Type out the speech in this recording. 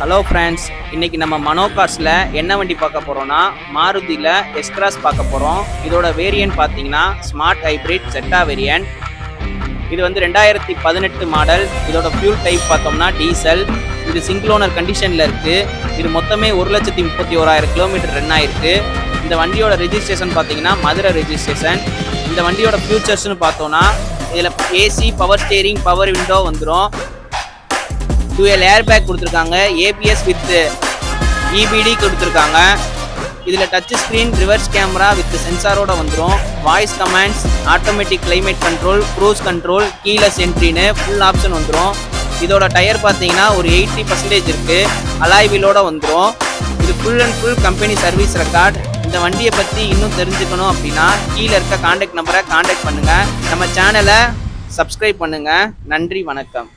Hello friends, இன்றைக்கி நம்ம மனோ கார்ஸில் என்ன வண்டி பார்க்க போகிறோன்னா மாருதியில் எஸ்கிராஸ் பார்க்க போகிறோம். இதோட வேரியன்ட் பார்த்தீங்கன்னா ஸ்மார்ட் ஹைப்ரிட் ஜெட்டா வேரியன்ட். இது வந்து 2018 மாடல். இதோட ஃபியூல் டைப் பார்த்தோம்னா டீசல். இது சிங்கிள் ஓனர் கண்டிஷனில் இருக்குது. இது மொத்தமே 1,31,000 கிலோமீட்டர் ரன் ஆயிருக்கு. இந்த வண்டியோட ரெஜிஸ்ட்ரேஷன் பார்த்தீங்கன்னா மதுரை ரெஜிஸ்ட்ரேஷன். இந்த வண்டியோட ஃபியூச்சர்ஸ்னு பார்த்தோன்னா இதில் AC, power steering, power window வந்துடும். டூயல் ஏர் பேக் கொடுத்துருக்காங்க. ஏபிஎஸ் வித் இபிடி கொடுத்துருக்காங்க. இதில் touch screen, reverse camera with சென்சாரோட வந்துடும். Voice commands, automatic climate control, cruise control, keyless என்ட்ரின்னு ஃபுல் ஆப்ஷன் வந்துடும். இதோட டயர் பார்த்தீங்கன்னா ஒரு 80% இருக்குது. அலாய் வீலோட வந்துடும். இது full and full company service record. இந்த வண்டியை பற்றி இன்னும் தெரிஞ்சுக்கணும் அப்படின்னா கீழே இருக்க கான்டாக்ட் நம்பரை கான்டாக்ட் பண்ணுங்கள். நம்ம சேனலை சப்ஸ்கிரைப் பண்ணுங்கள். நன்றி, வணக்கம்.